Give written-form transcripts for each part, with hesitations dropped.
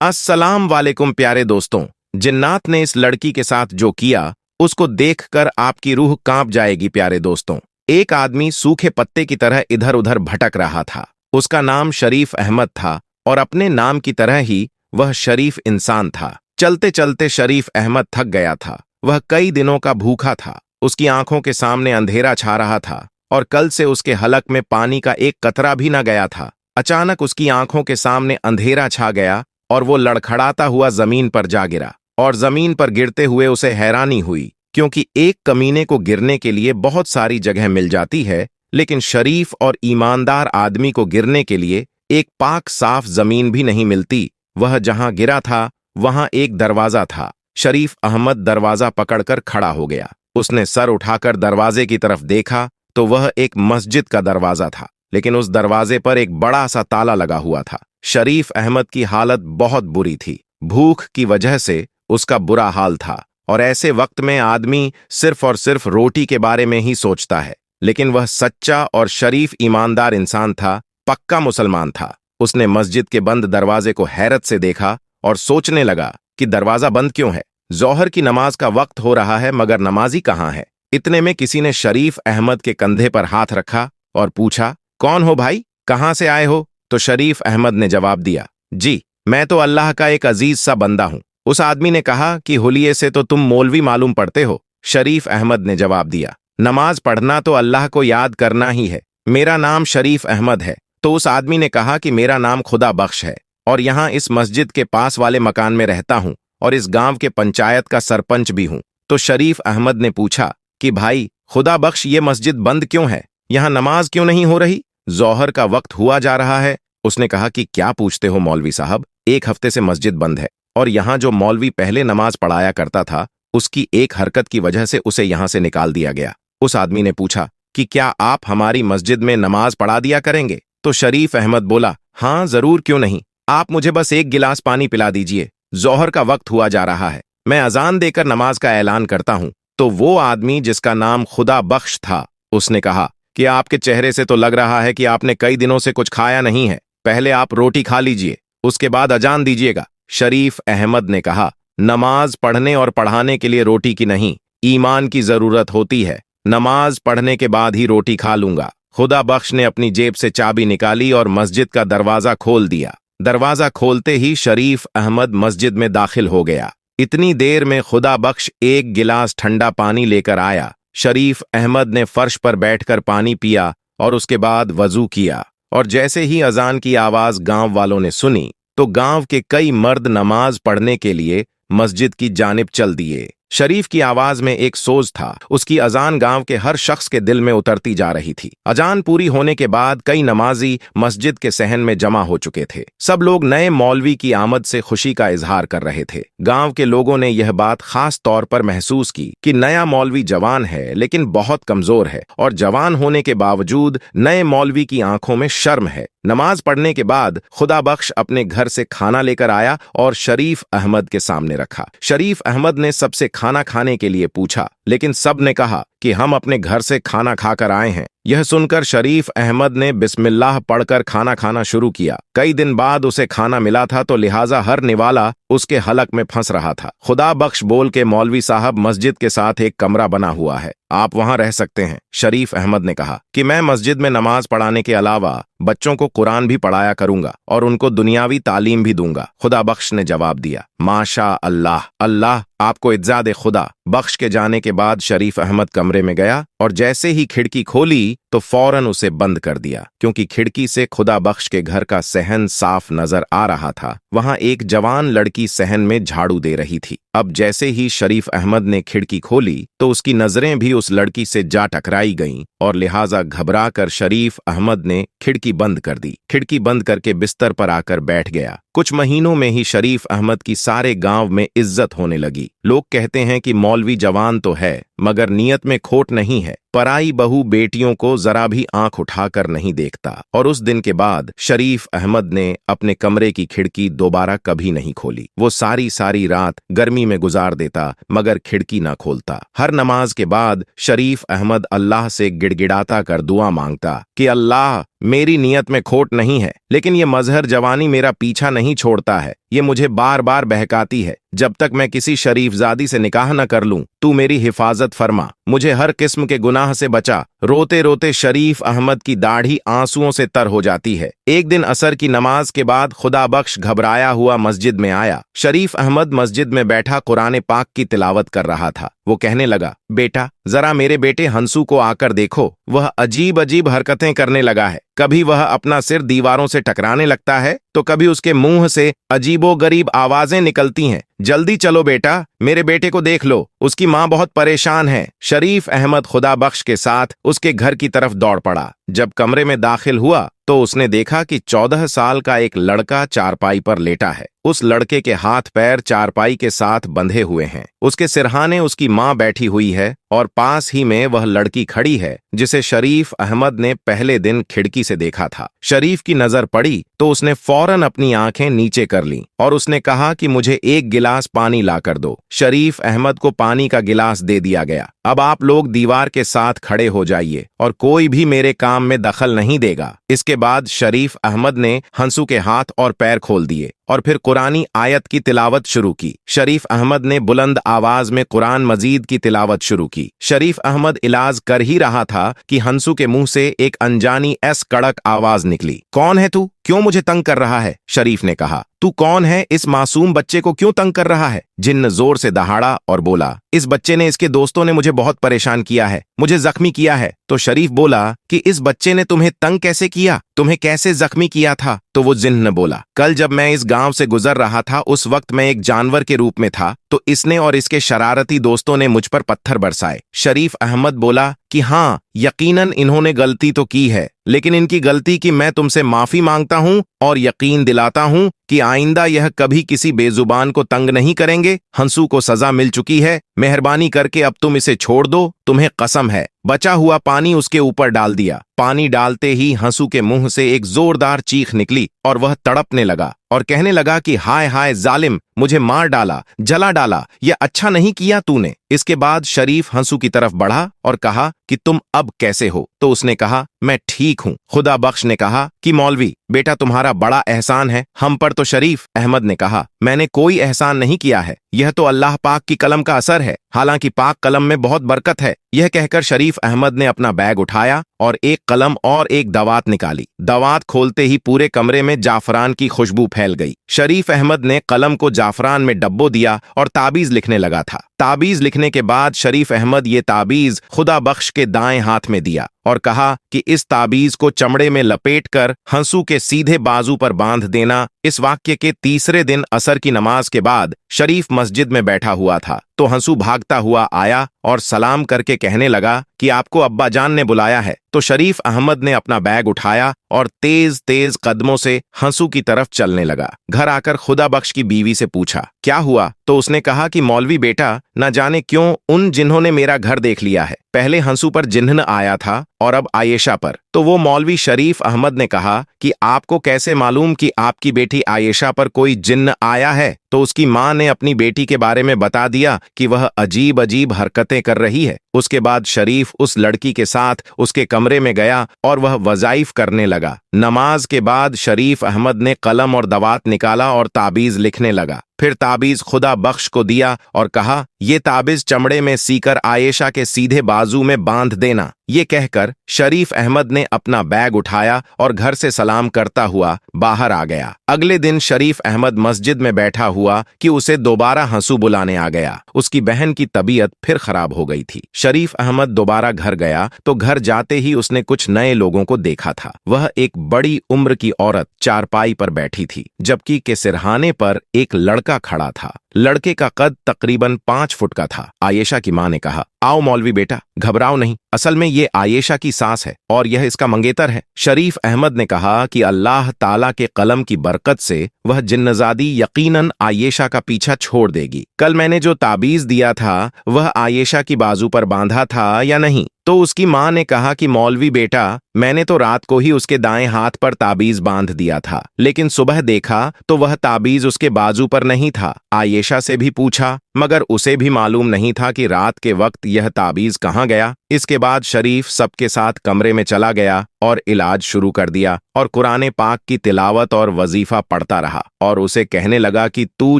अस्सलाम वालेकुम प्यारे दोस्तों। जिन्नात ने इस लड़की के साथ जो किया उसको देखकर आपकी रूह कांप जाएगी प्यारे दोस्तों। एक आदमी सूखे पत्ते की तरह इधर उधर भटक रहा था। उसका नाम शरीफ अहमद था और अपने नाम की तरह ही वह शरीफ इंसान था। चलते चलते शरीफ अहमद थक गया था। वह कई दिनों का भूखा था। उसकी आंखों के सामने अंधेरा छा रहा था और कल से उसके हलक में पानी का एक कतरा भी न गया था। अचानक उसकी आंखों के सामने अंधेरा छा गया और वो लड़खड़ाता हुआ जमीन पर जा गिरा। और जमीन पर गिरते हुए उसे हैरानी हुई, क्योंकि एक कमीने को गिरने के लिए बहुत सारी जगह मिल जाती है, लेकिन शरीफ और ईमानदार आदमी को गिरने के लिए एक पाक साफ जमीन भी नहीं मिलती। वह जहां गिरा था वहां एक दरवाजा था। शरीफ अहमद दरवाजा पकड़कर खड़ा हो गया। उसने सर उठाकर दरवाजे की तरफ देखा तो वह एक मस्जिद का दरवाजा था, लेकिन उस दरवाजे पर एक बड़ा सा ताला लगा हुआ था। शरीफ अहमद की हालत बहुत बुरी थी। भूख की वजह से उसका बुरा हाल था और ऐसे वक्त में आदमी सिर्फ और सिर्फ रोटी के बारे में ही सोचता है। लेकिन वह सच्चा और शरीफ ईमानदार इंसान था, पक्का मुसलमान था। उसने मस्जिद के बंद दरवाजे को हैरत से देखा और सोचने लगा कि दरवाजा बंद क्यों है। जोहर की नमाज का वक्त हो रहा है मगर नमाजी कहाँ है। इतने में किसी ने शरीफ अहमद के कंधे पर हाथ रखा और पूछा, कौन हो भाई, कहाँ से आए हो? तो शरीफ अहमद ने जवाब दिया, जी मैं तो अल्लाह का एक अजीज सा बंदा हूं। उस आदमी ने कहा कि हुलिये से तो तुम मौलवी मालूम पड़ते हो। शरीफ अहमद ने जवाब दिया, नमाज पढ़ना तो अल्लाह को याद करना ही है। मेरा नाम शरीफ अहमद है। तो उस आदमी ने कहा कि मेरा नाम खुदा बख्श है और यहाँ इस मस्जिद के पास वाले मकान में रहता हूँ और इस गांव के पंचायत का सरपंच भी हूँ। तो शरीफ अहमद ने पूछा कि भाई खुदा बख्श, ये मस्जिद बंद क्यों है? यहाँ नमाज क्यों नहीं हो रही? जोहर का वक्त हुआ जा रहा है। उसने कहा कि क्या पूछते हो मौलवी साहब, एक हफ्ते से मस्जिद बंद है और यहाँ जो मौलवी पहले नमाज पढ़ाया करता था उसकी एक हरकत की वजह से उसे यहाँ से निकाल दिया गया। उस आदमी ने पूछा कि क्या आप हमारी मस्जिद में नमाज पढ़ा दिया करेंगे? तो शरीफ अहमद बोला, हाँ जरूर, क्यों नहीं। आप मुझे बस एक गिलास पानी पिला दीजिए। जोहर का वक्त हुआ जा रहा है, मैं अजान देकर नमाज का ऐलान करता हूँ। तो वो आदमी जिसका नाम खुदा बख्श था, उसने कहा कि आपके चेहरे से तो लग रहा है कि आपने कई दिनों से कुछ खाया नहीं है। पहले आप रोटी खा लीजिए, उसके बाद अजान दीजिएगा। शरीफ अहमद ने कहा, नमाज पढ़ने और पढ़ाने के लिए रोटी की नहीं, ईमान की जरूरत होती है। नमाज पढ़ने के बाद ही रोटी खा लूंगा। खुदा बख्श ने अपनी जेब से चाबी निकाली और मस्जिद का दरवाजा खोल दिया। दरवाजा खोलते ही शरीफ अहमद मस्जिद में दाखिल हो गया। इतनी देर में खुदा बख्श एक गिलास ठंडा पानी लेकर आया। शरीफ अहमद ने फर्श पर बैठकर पानी पिया और उसके बाद वजू किया। और जैसे ही अजान की आवाज गांव वालों ने सुनी तो गांव के कई मर्द नमाज पढ़ने के लिए मस्जिद की जानिब चल दिए। शरीफ की आवाज में एक सोज था। उसकी अजान गांव के हर शख्स के दिल में उतरती जा रही थी। अजान पूरी होने के बाद कई नमाजी मस्जिद के सहन में जमा हो चुके थे। सब लोग नए मौलवी की आमद से खुशी का इजहार कर रहे थे। गांव के लोगों ने यह बात खास तौर पर महसूस की कि नया मौलवी जवान है लेकिन बहुत कमजोर है, और जवान होने के बावजूद नए मौलवी की आंखों में शर्म है। नमाज पढ़ने के बाद खुदा बख्श अपने घर से खाना लेकर आया और शरीफ अहमद के सामने रखा। शरीफ अहमद ने सबसे खाना खाने के लिए पूछा, लेकिन सब ने कहा कि हम अपने घर से खाना खाकर आए हैं। यह सुनकर शरीफ अहमद ने बिस्मिल्लाह पढ़कर खाना खाना शुरू किया। कई दिन बाद उसे खाना मिला था तो लिहाजा हर निवाला उसके हलक में फंस रहा था। खुदा बख्श बोल के, मौलवी साहब मस्जिद के साथ एक कमरा बना हुआ है, आप वहां रह सकते हैं। शरीफ अहमद ने कहा कि मैं मस्जिद में नमाज पढ़ाने के अलावा बच्चों को कुरान भी पढ़ाया करूंगा और उनको दुनियावी तालीम भी दूंगा। खुदा बख्श ने जवाब दिया, माशा अल्लाह, अल्लाह आपको इज्जाद खुदा। बख्श के जाने के बाद शरीफ अहमद कमरे में गया और जैसे ही खिड़की खोली तो फौरन उसे बंद कर दिया, क्योंकि खिड़की से खुदा बख्श के घर का सहन साफ नजर आ रहा था। वहां एक जवान लड़की सहन में झाड़ू दे रही थी। अब जैसे ही शरीफ अहमद ने खिड़की खोली तो उसकी नजरें भी उस लड़की से जा टकराई गईं और लिहाजा घबरा कर शरीफ अहमद ने खिड़की बंद कर दी। खिड़की बंद करके बिस्तर पर आकर बैठ गया। कुछ महीनों में ही शरीफ अहमद की सारे गांव में इज्जत होने लगी। लोग कहते हैं कि मौलवी जवान तो है मगर नीयत में खोट नहीं है। पराई बहू बेटियों को जरा भी आंख उठाकर नहीं देखता। और उस दिन के बाद शरीफ अहमद ने अपने कमरे की खिड़की दोबारा कभी नहीं खोली। वो सारी सारी रात गर्मी में गुजार देता मगर खिड़की ना खोलता। हर नमाज के बाद शरीफ अहमद अल्लाह से गिड़गिड़ाता कर दुआ मांगता कि अल्लाह मेरी नीयत में खोट नहीं है, लेकिन ये मजहर जवानी मेरा पीछा नहीं छोड़ता है। ये मुझे बार बार बहकाती है। जब तक मैं किसी शरीफजादी से निकाह न कर लूं, तू मेरी हिफाजत फरमा, मुझे हर किस्म के गुनाह से बचा। रोते रोते शरीफ अहमद की दाढ़ी आंसुओं से तर हो जाती है। एक दिन असर की नमाज के बाद खुदा बख्श घबराया हुआ मस्जिद में आया। शरीफ अहमद मस्जिद में बैठा कुरान पाक की तिलावत कर रहा था। वो कहने लगा, बेटा जरा मेरे बेटे हंसू को आकर देखो, वह अजीब अजीब हरकतें करने लगा है। कभी वह अपना सिर दीवारों से टकराने लगता है, तो कभी उसके मुंह से अजीबोगरीब आवाजें निकलती हैं। जल्दी चलो बेटा, मेरे बेटे को देख लो, उसकी माँ बहुत परेशान है। शरीफ अहमद खुदा बख्श के साथ उसके घर की तरफ दौड़ पड़ा। जब कमरे में दाखिल हुआ तो उसने देखा कि 14 साल का एक लड़का चारपाई पर लेटा है। उस लड़के के हाथ पैर चारपाई के साथ बंधे हुए हैं। उसके सिरहाने उसकी माँ बैठी हुई है और पास ही में वह लड़की खड़ी है जिसे शरीफ अहमद ने पहले दिन खिड़की से देखा था। शरीफ की नजर पड़ी तो उसने फौरन अपनी आंखें नीचे कर लीं और उसने कहा कि मुझे एक गिलास पानी ला कर दो। शरीफ अहमद को पानी का गिलास दे दिया गया। अब आप लोग दीवार के साथ खड़े हो जाइए और कोई भी मेरे काम में दखल नहीं देगा। इसके बाद शरीफ अहमद ने हंसू के हाथ और पैर खोल दिए और फिर कुरानी आयत की तिलावत शुरू की। शरीफ अहमद ने बुलंद आवाज में कुरान मजीद की तिलावत शुरू की। शरीफ अहमद इलाज कर ही रहा था कि हंसू के मुंह से एक अनजानी कड़क आवाज निकली। कौन है तू? क्यों मुझे तंग कर रहा है? शरीफ ने कहा। तू कौन है? इस मासूम बच्चे को क्यों तंग कर रहा है? जिन्न जोर से दहाड़ा और बोला, इस बच्चे ने, इसके दोस्तों ने मुझे बहुत परेशान किया है, मुझे जख्मी किया है। तो शरीफ बोला कि इस बच्चे ने तुम्हें तंग कैसे किया? तुम्हें कैसे जख्मी किया था? तो वो जिन्न बोला, कल जब मैं इस गांव से गुजर रहा था, उस वक्त मैं एक जानवर के रूप में था, तो इसने और इसके शरारती दोस्तों ने मुझ पर पत्थर बरसाए। शरीफ अहमद बोला कि हाँ, यकीनन इन्होंने गलती तो की है, लेकिन इनकी गलती की मैं तुमसे माफी मांगता हूं और यकीन दिलाता हूं कि आइंदा यह कभी किसी बेजुबान को तंग नहीं करेंगे। हंसू को सजा मिल चुकी है, मेहरबानी करके अब तुम इसे छोड़ दो, तुम्हें कसम है। बचा हुआ पानी उसके ऊपर डाल दिया। पानी डालते ही हंसू के मुंह से एक जोरदार चीख निकली और वह तड़पने लगा और कहने लगा कि हाय हाय जालिम, मुझे मार डाला, जला डाला, यह अच्छा नहीं किया तूने। इसके बाद शरीफ हंसू की तरफ बढ़ा और कहा कि तुम अब कैसे हो? तो उसने कहा, मैं ठीक हूं। खुदा बख्श ने कहा कि मौलवी बेटा, तुम्हारा बड़ा एहसान है हम पर। तो शरीफ अहमद ने कहा, मैंने कोई एहसान नहीं किया है, यह तो अल्लाह पाक की कलम का असर है, हालांकि पाक कलम में बहुत बरकत है। यह कहकर शरीफ अहमद ने अपना बैग उठाया और एक कलम और एक दवात निकाली। दवात खोलते ही पूरे कमरे में जाफरान की खुशबू फैल गई। शरीफ अहमद ने कलम को जाफरान में डब्बो दिया और ताबीज लिखने लगा था। ताबीज लिखने के बाद शरीफ अहमद ये ताबीज खुदा बख्श के दाएं हाथ में दिया और कहा कि इस ताबीज को चमड़े में लपेटकर हंसू के सीधे बाजू पर बांध देना। इस वाक्य के तीसरे दिन असर की नमाज के बाद शरीफ मस्जिद में बैठा हुआ था तो हंसू भागता हुआ आया और सलाम करके कहने लगा कि आपको अब्बा जान ने बुलाया है। तो शरीफ अहमद ने अपना बैग उठाया और तेज तेज कदमों से हंसू की तरफ चलने लगा। घर आकर खुदा बख्श की बीवी से पूछा, क्या हुआ? तो उसने कहा कि मौलवी बेटा, न जाने क्यों उन जिन्होंने मेरा घर देख लिया है। पहले हंसू पर जिन्न आया था और अब आयशा पर। तो वो मौलवी शरीफ अहमद ने कहा कि आपको कैसे मालूम कि आपकी बेटी आयशा पर कोई जिन्न आया है? तो उसकी माँ ने अपनी बेटी के बारे में बता दिया कि वह अजीब अजीब हरकतें कर रही है। उसके बाद शरीफ उस लड़की के साथ उसके कमरे में गया और वह वज़ाइफ करने लगा। नमाज के बाद शरीफ अहमद ने कलम और दवात निकाला और ताबीज लिखने लगा। फिर ताबीज खुदा बख्श को दिया और कहा, ये ताबीज चमड़े में सीकर आयशा के सीधे बाजू में बांध देना। ये कहकर शरीफ अहमद ने अपना बैग उठाया और घर से सलाम करता हुआ बाहर आ गया। अगले दिन शरीफ अहमद मस्जिद में बैठा हुआ कि उसे दोबारा हंसू बुलाने आ गया। उसकी बहन की तबीयत फिर खराब हो गई थी। शरीफ अहमद दोबारा घर गया तो घर जाते ही उसने कुछ नए लोगों को देखा था। वह एक बड़ी उम्र की औरत चारपाई पर बैठी थी, जबकि के सिरहाने पर एक लड़का खड़ा था। लड़के का कद तकरीबन 5 फुट का था। आयशा की मां ने कहा, आओ मौलवी बेटा, घबराओ नहीं, असल में ये आयशा की सास है और यह इसका मंगेतर है। शरीफ अहमद ने कहा कि अल्लाह ताला के कलम की बरकत से वह जिन्नजादी यकीनन आयशा का पीछा छोड़ देगी। कल मैंने जो ताबीज दिया था वह आयशा की बाजू पर बांधा था या नहीं? तो उसकी मां ने कहा कि मौलवी बेटा, मैंने तो रात को ही उसके दाएं हाथ पर ताबीज बांध दिया था, लेकिन सुबह देखा तो वह ताबीज उसके बाजू पर नहीं था। आयशा से भी पूछा, मगर उसे भी मालूम नहीं था कि रात के वक्त यह ताबीज कहाँ गया। इसके बाद शरीफ सबके साथ कमरे में चला गया और इलाज शुरू कर दिया और कुरान पाक की तिलावत और वजीफा पढ़ता रहा और उसे कहने लगा कि तू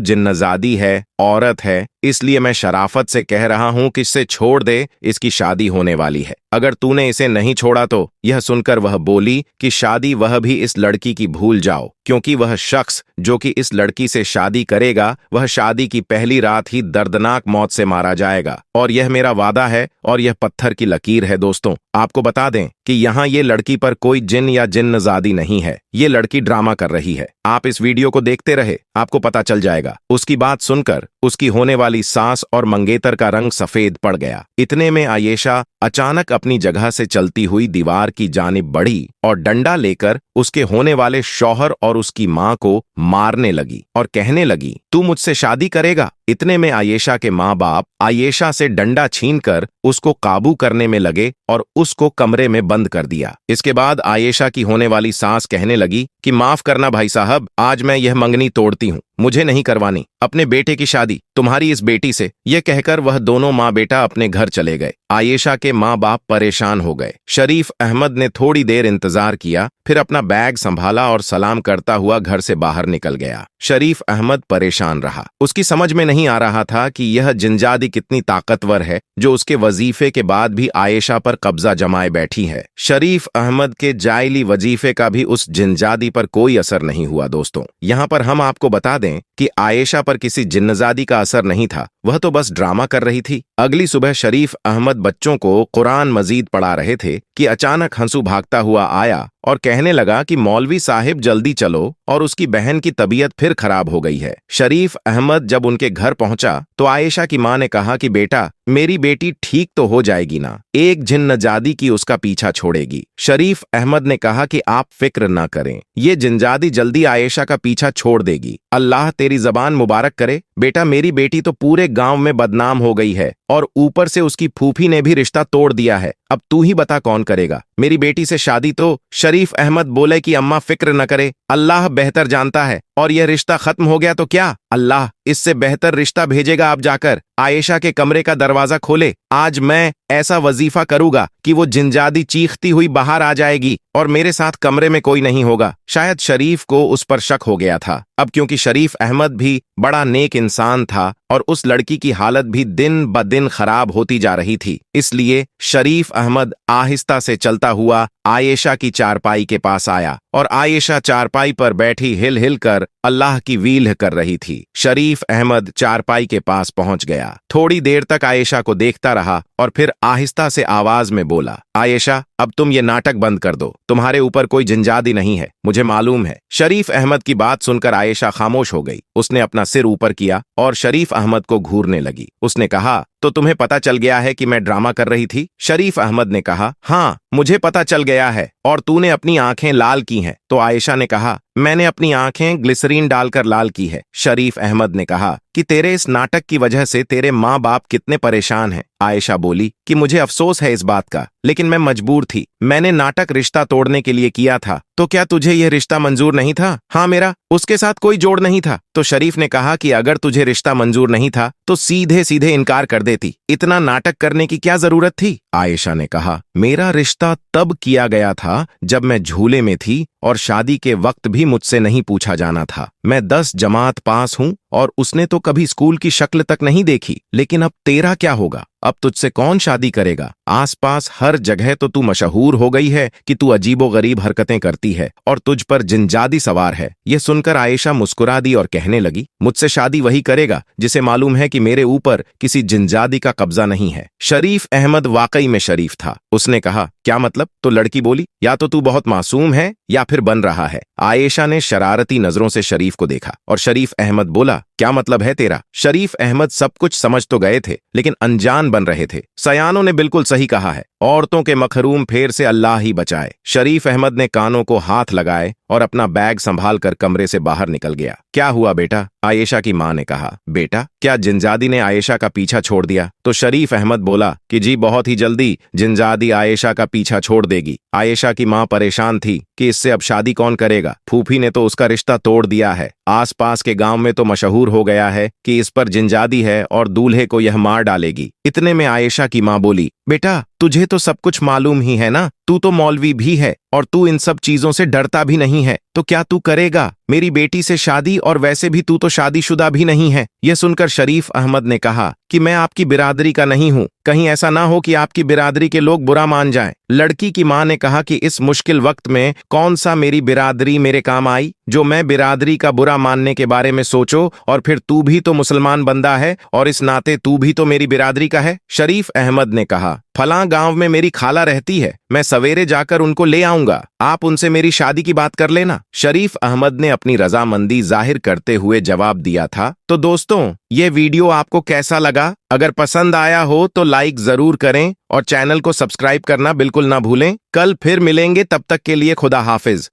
जिन्नजादी है, औरत है, इसलिए मैं शराफत से कह रहा हूं कि इसे छोड़ दे, इसकी शादी होने वाली है। अगर तूने इसे नहीं छोड़ा तो। यह सुनकर वह बोली कि शादी वह भी इस लड़की की भूल जाओ, क्योंकि वह शख्स जो कि इस लड़की से शादी करेगा वह शादी की पहली रात ही दर्दनाक मौत से मारा जाएगा और यह मेरा वादा है और यह पत्थर की लकीर है। दोस्तों, आपको बता दें कि यहाँ ये लड़की पर कोई जिन या जिन्नजादी नहीं है, ये लड़की ड्रामा कर रही है। आप इस वीडियो को देखते रहे, आपको पता चल जाएगा। उसकी बात सुनकर उसकी होने वाली सास और मंगेतर का रंग सफेद पड़ गया। इतने में आयेशा अचानक अपनी जगह से चलती हुई दीवार की जानिब बढ़ी और डंडा लेकर उसके होने वाले शौहर और उसकी मां को मारने लगी और कहने लगी, तू मुझसे शादी करेगा। इतने में आयेशा के माँ बाप आयेशा से डंडा छीनकर उसको काबू करने में लगे और उसको कमरे में बंद कर दिया। इसके बाद आयेशा की होने वाली सास कहने लगी कि माफ करना भाई साहब, आज मैं यह मंगनी तोड़ती हूँ, मुझे नहीं करवानी अपने बेटे की शादी तुम्हारी इस बेटी से। यह कहकर वह दोनों माँ बेटा अपने घर चले गए। आयेशा के माँ बाप परेशान हो गए। शरीफ अहमद ने थोड़ी देर इंतजार किया, फिर अपना बैग संभाला और सलाम करता हुआ घर से बाहर निकल गया। शरीफ अहमद परेशान रहा। उसकी समझ में नहीं आ रहा था कि यह जिंजादी कितनी ताकतवर है जो उसके वजीफे के बाद भी आयेशा पर कब्जा जमाए बैठी है। शरीफ अहमद के जायली वजीफे का भी उस जिंजादी पर कोई असर नहीं हुआ। दोस्तों, यहाँ पर हम आपको बता दें कि आयेशा पर किसी जिन्नजादी का असर नहीं था, वह तो बस ड्रामा कर रही थी। अगली सुबह शरीफ अहमद बच्चों को कुरान मजीद पढ़ा रहे थे कि अचानक हंसू भागता हुआ आया और कहने लगा कि मौलवी साहिब जल्दी चलो और उसकी बहन की तबीयत फिर खराब हो गई है। शरीफ अहमद जब उनके घर पहुंचा तो आयेशा की मां ने कहा कि बेटा, मेरी बेटी ठीक तो हो जाएगी ना, एक जिन्नजादी की उसका पीछा छोड़ेगी। शरीफ अहमद ने कहा कि आप फिक्र ना करें, ये जिन्जादी जल्दी आयेशा का पीछा छोड़ देगी, अल्लाह तेरी जबान मुबारक करे। बेटा, मेरी बेटी तो पूरे गांव में बदनाम हो गई है और ऊपर से उसकी फूफी ने भी रिश्ता तोड़ दिया है, अब तू ही बता कौन करेगा मेरी बेटी से शादी। तो शरीफ अहमद बोले कि अम्मा फिक्र न करे, अल्लाह बेहतर जानता है, और यह रिश्ता खत्म हो गया तो क्या, अल्लाह इससे बेहतर रिश्ता भेजेगा। आप जाकर आयेशा के कमरे का दरवाजा खोले, आज मैं ऐसा वजीफा करूंगा कि वो जिंजादी चीखती हुई बाहर आ जाएगी और मेरे साथ कमरे में कोई नहीं होगा। शायद शरीफ को उस पर शक हो गया था। अब क्योंकि शरीफ अहमद भी बड़ा नेक इंसान था और उस लड़की की हालत भी दिन ब दिन खराब होती जा रही थी, इसलिए शरीफ अहमद आहिस्ता से चलता हुआ आयेशा की चारपाई के पास आया और आयेशा चारपाई पर बैठी हिल हिल कर अल्लाह की वील कर रही थी। शरीफ अहमद चारपाई के पास पहुंच गया, थोड़ी देर तक आयेशा को देखता रहा और फिर आहिस्ता से आवाज में बोला, आयेशा, अब तुम ये नाटक बंद कर दो, तुम्हारे ऊपर कोई जिंजादी नहीं है, मुझे मालूम है। शरीफ अहमद की बात सुनकर आयेशा खामोश हो गई। उसने अपना सिर ऊपर किया और शरीफ अहमद को घूरने लगी। उसने कहा, तो तुम्हें पता चल गया है कि मैं ड्रामा कर रही थी? शरीफ अहमद ने कहा, हाँ, मुझे पता चल गया है और तूने अपनी आंखें लाल की हैं। तो आयेशा ने कहा, मैंने अपनी आंखें ग्लिसरीन डालकर लाल की है। शरीफ अहमद ने कहा कि तेरे इस नाटक की वजह से तेरे माँ बाप कितने परेशान हैं। आयेशा बोली कि मुझे अफसोस है इस बात का, लेकिन मैं मजबूर थी। मैंने नाटक रिश्ता तोड़ने के लिए किया था। तो क्या तुझे यह रिश्ता मंजूर नहीं था? हाँ, मेरा उसके साथ कोई जोड़ नहीं था। तो शरीफ ने कहा कि अगर तुझे रिश्ता मंजूर नहीं था तो सीधे सीधे इनकार कर देती, इतना नाटक करने की क्या जरूरत थी? आयेशा ने कहा, मेरा रिश्ता तब किया गया था जब मैं झूले में थी और शादी के वक्त भी मुझसे नहीं पूछा जाना था। मैं 10 जमात पास हूँ और उसने तो कभी स्कूल की शक्ल तक नहीं देखी। लेकिन अब तेरा क्या होगा? अब तुझसे कौन शादी करेगा? आसपास हर जगह तो तू मशहूर हो गई है कि तू अजीबोगरीब हरकतें करती है और तुझ पर जिन्जादी सवार है। यह सुनकर आयेशा मुस्कुरा दी और कहने लगी, मुझसे शादी वही करेगा जिसे मालूम है कि मेरे ऊपर किसी जिन्जादी का कब्जा नहीं है। शरीफ अहमद वाकई में शरीफ था। उसने कहा, क्या मतलब? तो लड़की बोली, या तो तू बहुत मासूम है या फिर बन रहा है। आयेशा ने शरारती नजरों से शरीफ को देखा और शरीफ अहमद बोला, क्या मतलब है तेरा? शरीफ अहमद सब कुछ समझ तो गए थे लेकिन अनजान बन रहे थे। सयानों ने बिल्कुल सही कहा है, औरतों के मखरूम फेर से अल्लाह ही बचाए। शरीफ अहमद ने कानों को हाथ लगाए और अपना बैग संभाल कर कमरे से बाहर निकल गया। क्या हुआ बेटा? आयेशा की मां ने कहा। बेटा, क्या जिन्जादी ने आयेशा का पीछा छोड़ दिया? तो शरीफ अहमद बोला कि जी, बहुत ही जल्दी जिन्जादी आयेशा का पीछा छोड़ देगी। आयेशा की मां परेशान थी कि इससे अब शादी कौन करेगा। फूफी ने तो उसका रिश्ता तोड़ दिया है। आसपास के गांव में तो मशहूर हो गया है कि इस पर जिन्जादी है और दूल्हे को यह मार डालेगी। इतने में आयेशा की मां बोली, बेटा तुझे तो सब कुछ मालूम ही है ना, तू तो मौलवी भी है और तू इन सब चीजों से डरता भी नहीं है, तो क्या तू करेगा मेरी बेटी से शादी? और वैसे भी तू तो शादीशुदा भी नहीं है। यह सुनकर शरीफ अहमद ने कहा कि मैं आपकी बिरादरी का नहीं हूं, कहीं ऐसा ना हो कि आपकी बिरादरी के लोग बुरा मान जाएं। लड़की की मां ने कहा कि इस मुश्किल वक्त में कौन सा मेरी बिरादरी मेरे काम आई, जो मैं बिरादरी का बुरा मानने के बारे में सोचो, और फिर तू भी तो मुसलमान बंदा है और इस नाते तू भी तो मेरी बिरादरी का है। शरीफ अहमद ने कहा फलां गांव में मेरी खाला रहती है, मैं सवेरे जाकर उनको ले आऊंगा, आप उनसे मेरी शादी की बात कर लेना। शरीफ अहमद ने अपनी रजामंदी जाहिर करते हुए जवाब दिया था। तो दोस्तों ये वीडियो आपको कैसा लगा? अगर पसंद आया हो तो लाइक जरूर करें और चैनल को सब्सक्राइब करना बिल्कुल ना भूलें। कल फिर मिलेंगे, तब तक के लिए खुदा हाफिज।